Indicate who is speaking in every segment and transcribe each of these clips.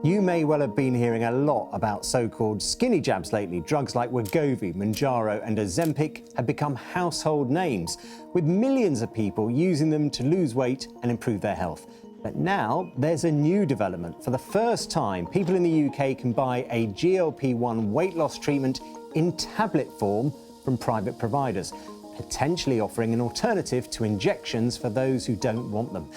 Speaker 1: You may well have been hearing a lot about so-called skinny jabs lately. Drugs like Wegovy, Mounjaro and Ozempic have become household names, with millions of people using them to lose weight and improve their health. But now there's a new development. For the first time, people in the UK can buy a GLP-1 weight loss treatment in tablet form from private providers, potentially offering an alternative to injections for those who don't want them.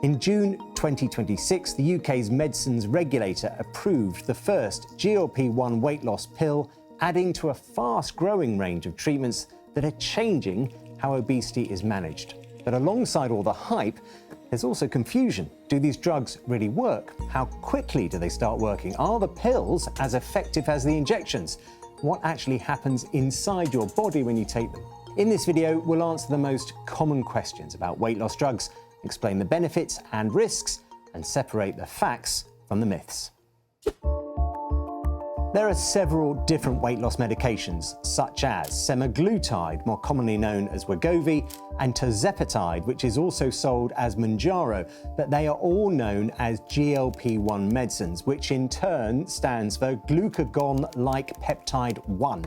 Speaker 1: In June 2026, the UK's medicines regulator approved the first GLP-1 weight loss pill, adding to a fast-growing range of treatments that are changing how obesity is managed. But alongside all the hype, there's also confusion. Do these drugs really work? How quickly do they start working? Are the pills as effective as the injections? What actually happens inside your body when you take them? In this video, we'll answer the most common questions about weight loss drugs, explain the benefits and risks, and separate the facts from the myths. There are several different weight loss medications, such as semaglutide, more commonly known as Wegovy, and tirzepatide, which is also sold as Mounjaro, but they are all known as GLP-1 medicines, which in turn stands for glucagon-like peptide 1.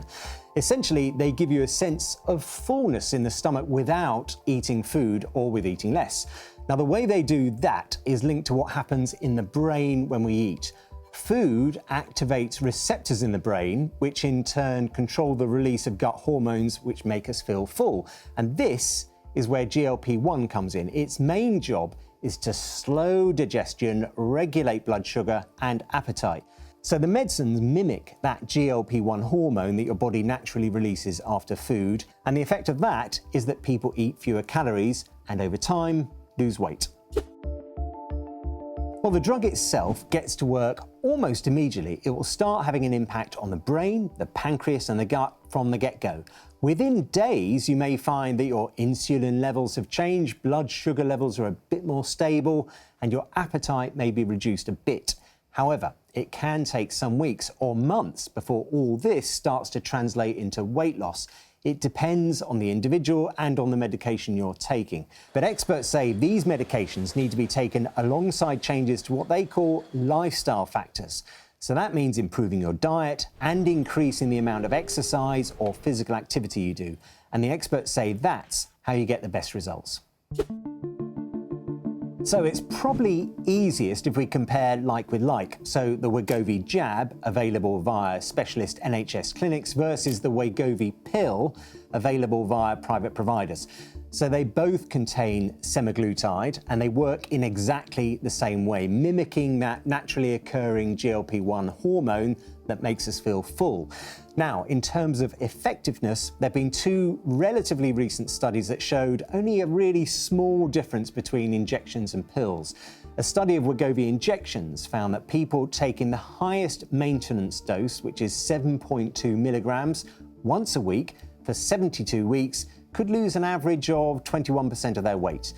Speaker 1: Essentially, they give you a sense of fullness in the stomach without eating food or with eating less. Now, the way they do that is linked to what happens in the brain when we eat. Food activates receptors in the brain, which in turn control the release of gut hormones which make us feel full. And this is where GLP-1 comes in. Its main job is to slow digestion, regulate blood sugar and appetite. So the medicines mimic that GLP-1 hormone that your body naturally releases after food, and the effect of that is that people eat fewer calories and over time lose weight. Well, the drug itself gets to work almost immediately. It will start having an impact on the brain, the pancreas and the gut from the get-go. Within days, you may find that your insulin levels have changed, blood sugar levels are a bit more stable, and your appetite may be reduced a bit. However, it can take some weeks or months before all this starts to translate into weight loss. It depends on the individual and on the medication you're taking. But experts say these medications need to be taken alongside changes to what they call lifestyle factors. So that means improving your diet and increasing the amount of exercise or physical activity you do. And the experts say that's how you get the best results. So it's probably easiest if we compare like with like. So the Wegovy jab, available via specialist NHS clinics, versus the Wegovy pill, available via private providers. So they both contain semaglutide and they work in exactly the same way, mimicking that naturally occurring GLP-1 hormone that makes us feel full. Now, in terms of effectiveness, there have been two relatively recent studies that showed only a really small difference between injections and pills. A study of Wegovy injections found that people taking the highest maintenance dose, which is 7.2 milligrams, once a week for 72 weeks, could lose an average of 21% of their weight.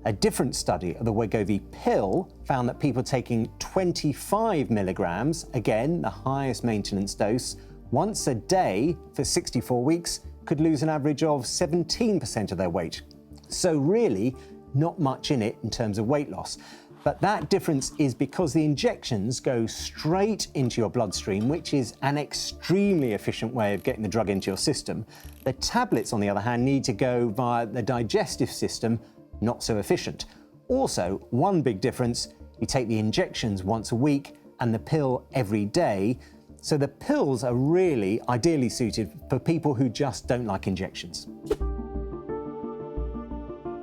Speaker 1: A different study of the Wegovy pill found that people taking 25 milligrams, again the highest maintenance dose, once a day for 64 weeks could lose an average of 17% of their weight. So really, not much in it in terms of weight loss. But that difference is because the injections go straight into your bloodstream, which is an extremely efficient way of getting the drug into your system. The tablets, on the other hand, need to go via the digestive system, not so efficient. Also, one big difference, you take the injections once a week and the pill every day. So the pills are really ideally suited for people who just don't like injections.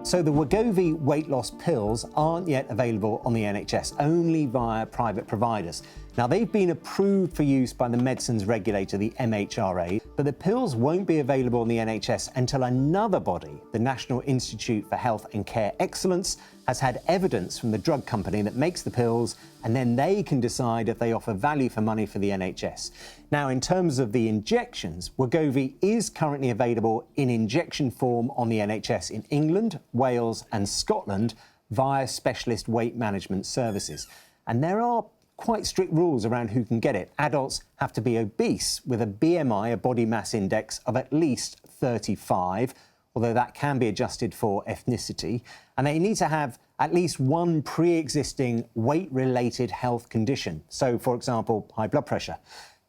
Speaker 1: So the Wegovy weight loss pills aren't yet available on the NHS, only via private providers. Now, they've been approved for use by the medicines regulator, the MHRA, but the pills won't be available on the NHS until another body, the National Institute for Health and Care Excellence, has had evidence from the drug company that makes the pills, and then they can decide if they offer value for money for the NHS. Now, in terms of the injections, Wegovy is currently available in injection form on the NHS in England, Wales and Scotland via specialist weight management services. And there are quite strict rules around who can get it. Adults have to be obese with a BMI, a body mass index, of at least 35, although that can be adjusted for ethnicity, and they need to have at least one pre-existing weight-related health condition. So, for example, high blood pressure.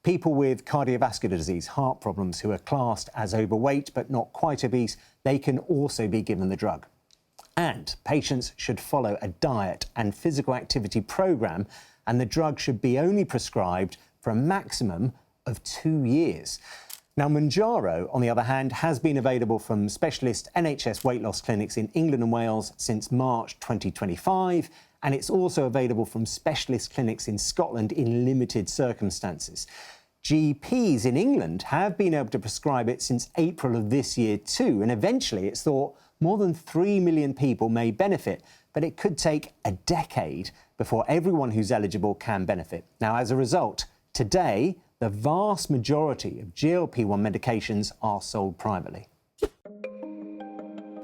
Speaker 1: People with cardiovascular disease, heart problems, who are classed as overweight but not quite obese, they can also be given the drug. And patients should follow a diet and physical activity program, and the drug should be only prescribed for a maximum of 2 years. Now, Mounjaro, on the other hand, has been available from specialist NHS weight loss clinics in England and Wales since March 2025, and it's also available from specialist clinics in Scotland in limited circumstances. GPs in England have been able to prescribe it since April of this year too, and eventually it's thought more than 3 million people may benefit, but it could take a decade before everyone who's eligible can benefit. Now, as a result, today, the vast majority of GLP-1 medications are sold privately.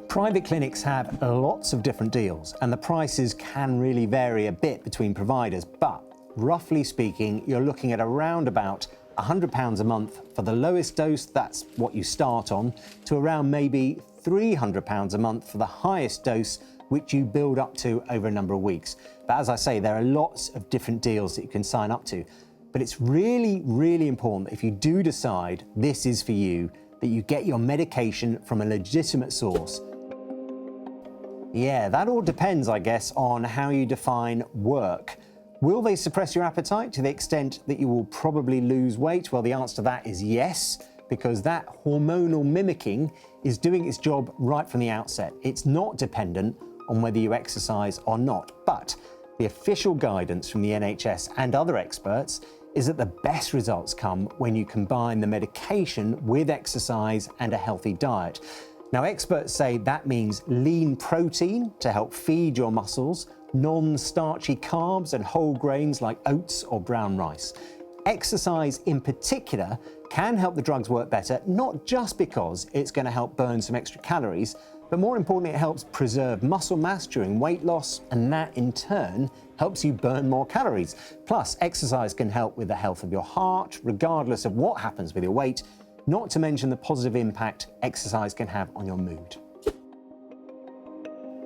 Speaker 1: Private clinics have lots of different deals, and the prices can really vary a bit between providers, but roughly speaking, you're looking at around about £100 a month for the lowest dose, that's what you start on, to around maybe £300 a month for the highest dose, which you build up to over a number of weeks. But as I say, there are lots of different deals that you can sign up to. But it's really, really important that if you do decide this is for you, that you get your medication from a legitimate source. Yeah, that all depends, I guess, on how you define work. Will they suppress your appetite to the extent that you will probably lose weight? Well, the answer to that is yes, because that hormonal mimicking is doing its job right from the outset. It's not dependent on whether you exercise or not. But the official guidance from the NHS and other experts is that the best results come when you combine the medication with exercise and a healthy diet. Now, experts say that means lean protein to help feed your muscles, non-starchy carbs and whole grains like oats or brown rice. Exercise in particular can help the drugs work better, not just because it's going to help burn some extra calories, but more importantly, it helps preserve muscle mass during weight loss, and that in turn helps you burn more calories. Plus, exercise can help with the health of your heart, regardless of what happens with your weight, not to mention the positive impact exercise can have on your mood.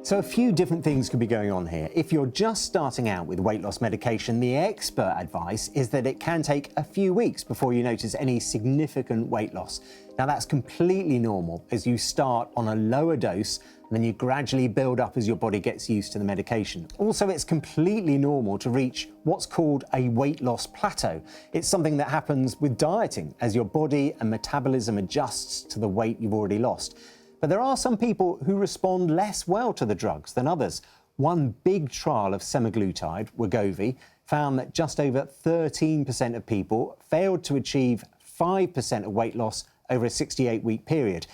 Speaker 1: So a few different things could be going on here. If you're just starting out with weight loss medication, the expert advice is that it can take a few weeks before you notice any significant weight loss. Now, that's completely normal as you start on a lower dose and then you gradually build up as your body gets used to the medication. Also, it's completely normal to reach what's called a weight loss plateau. It's something that happens with dieting as your body and metabolism adjusts to the weight you've already lost. But there are some people who respond less well to the drugs than others. One big trial of semaglutide, Wegovy, found that just over 13% of people failed to achieve 5% of weight loss over a 68-week period.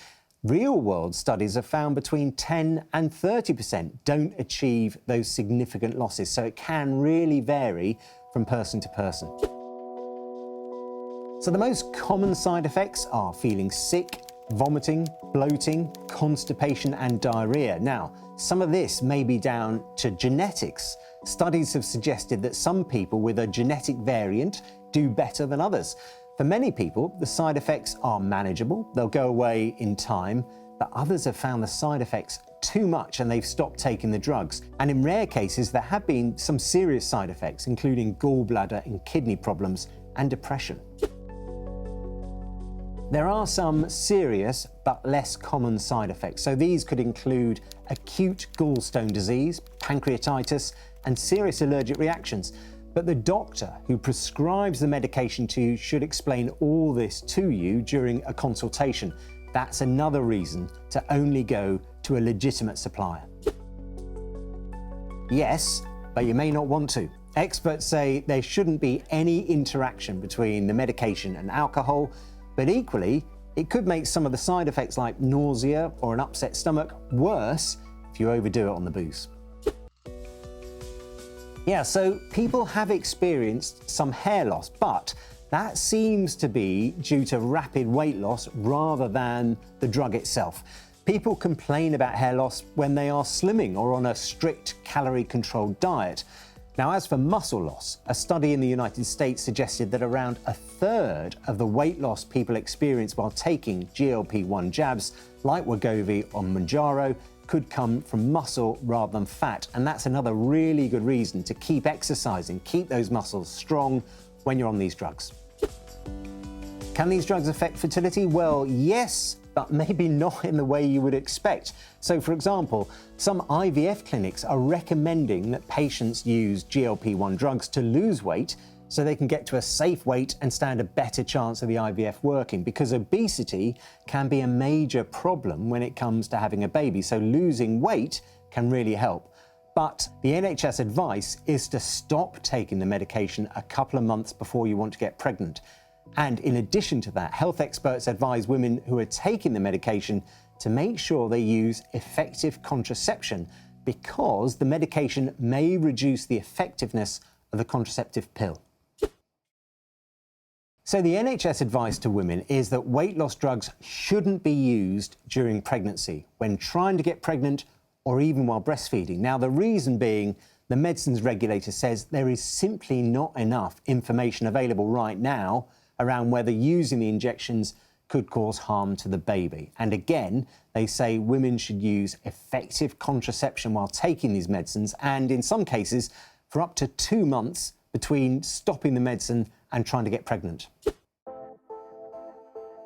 Speaker 1: Real-world studies have found between 10 and 30% don't achieve those significant losses, so it can really vary from person to person. So the most common side effects are feeling sick, vomiting, bloating, constipation and diarrhea. Now, some of this may be down to genetics. Studies have suggested that some people with a genetic variant do better than others. For many people, the side effects are manageable, they'll go away in time, but others have found the side effects too much and they've stopped taking the drugs. And in rare cases, there have been some serious side effects, including gallbladder and kidney problems and depression. There are some serious but less common side effects. So these could include acute gallstone disease, pancreatitis, and serious allergic reactions. But the doctor who prescribes the medication to you should explain all this to you during a consultation. That's another reason to only go to a legitimate supplier. Yes, but you may not want to. Experts say there shouldn't be any interaction between the medication and alcohol, but equally, it could make some of the side effects like nausea or an upset stomach worse if you overdo it on the booze. Yeah, so people have experienced some hair loss, but that seems to be due to rapid weight loss rather than the drug itself. People complain about hair loss when they are slimming or on a strict calorie-controlled diet. Now, as for muscle loss, a study in the United States suggested that around a third of the weight loss people experience while taking GLP-1 jabs like Wegovy or Mounjaro could come from muscle rather than fat. And that's another really good reason to keep exercising, keep those muscles strong when you're on these drugs. Can these drugs affect fertility? Well, yes, but maybe not in the way you would expect. So, for example, some IVF clinics are recommending that patients use GLP-1 drugs to lose weight so they can get to a safe weight and stand a better chance of the IVF working, because obesity can be a major problem when it comes to having a baby. So losing weight can really help. But the NHS advice is to stop taking the medication a couple of months before you want to get pregnant. And in addition to that, health experts advise women who are taking the medication to make sure they use effective contraception, because the medication may reduce the effectiveness of the contraceptive pill. So the NHS advice to women is that weight loss drugs shouldn't be used during pregnancy, when trying to get pregnant, or even while breastfeeding. Now, the reason being, the medicines regulator says there is simply not enough information available right now around whether using the injections could cause harm to the baby. And again, they say women should use effective contraception while taking these medicines, and in some cases, for up to 2 months between stopping the medicine and trying to get pregnant.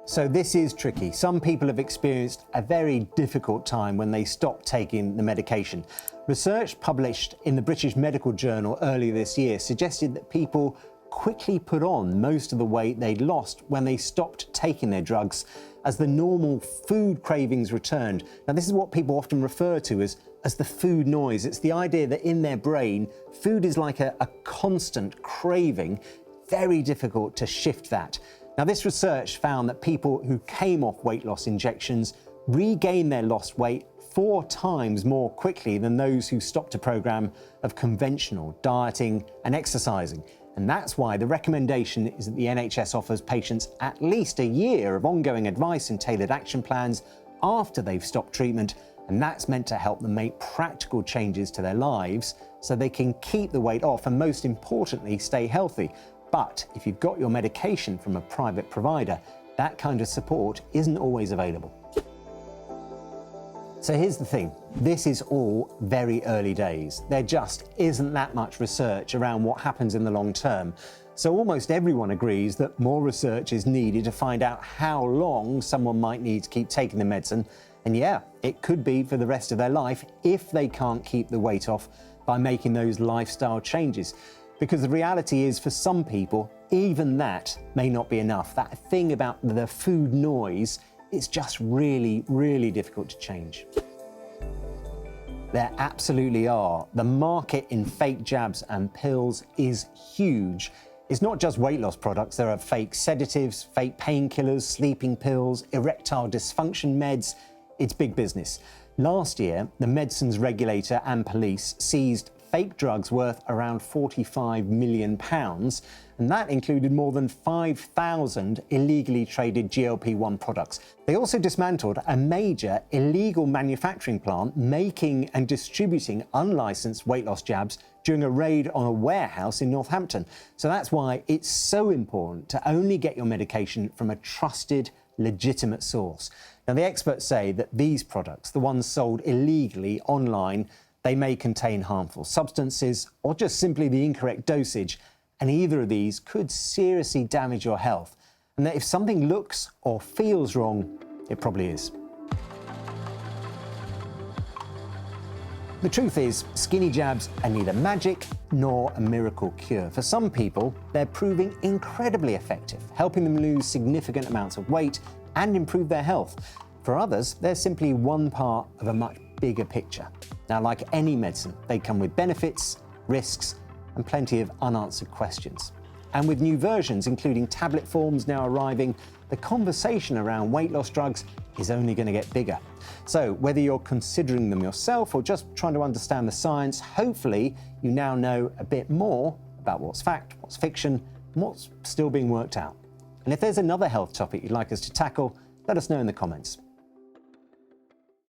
Speaker 1: So this is tricky. Some people have experienced a very difficult time when they stop taking the medication. Research published in the British Medical Journal earlier this year suggested that people quickly put on most of the weight they'd lost when they stopped taking their drugs, as the normal food cravings returned. Now, this is what people often refer to as the food noise. It's the idea that in their brain, food is like a constant craving, very difficult to shift that. Now, this research found that people who came off weight loss injections regained their lost weight 4 times more quickly than those who stopped a program of conventional dieting and exercising. And that's why the recommendation is that the NHS offers patients at least a year of ongoing advice and tailored action plans after they've stopped treatment, and that's meant to help them make practical changes to their lives so they can keep the weight off and, most importantly, stay healthy. But if you've got your medication from a private provider, that kind of support isn't always available. So here's the thing, this is all very early days. There just isn't that much research around what happens in the long term. So almost everyone agrees that more research is needed to find out how long someone might need to keep taking the medicine. And yeah, it could be for the rest of their life if they can't keep the weight off by making those lifestyle changes. Because the reality is, for some people, even that may not be enough. That thing about the food noise, it's just really, really difficult to change. There absolutely are. The market in fake jabs and pills is huge. It's not just weight loss products. There are fake sedatives, fake painkillers, sleeping pills, erectile dysfunction meds. It's big business. Last year, the medicines regulator and police seized fake drugs worth around £45 million, and that included more than 5,000 illegally traded GLP-1 products. They also dismantled a major illegal manufacturing plant making and distributing unlicensed weight loss jabs during a raid on a warehouse in Northampton. So that's why it's so important to only get your medication from a trusted, legitimate source. Now, the experts say that these products, the ones sold illegally online, they may contain harmful substances or just simply the incorrect dosage, and either of these could seriously damage your health. And that if something looks or feels wrong, it probably is. The truth is, skinny jabs are neither magic nor a miracle cure. For some people, they're proving incredibly effective, helping them lose significant amounts of weight and improve their health. For others, they're simply one part of a much bigger picture. Now, like any medicine, they come with benefits, risks, and plenty of unanswered questions. And with new versions, including tablet forms now arriving, the conversation around weight loss drugs is only going to get bigger. So whether you're considering them yourself or just trying to understand the science, hopefully you now know a bit more about what's fact, what's fiction, and what's still being worked out. And if there's another health topic you'd like us to tackle, let us know in the comments.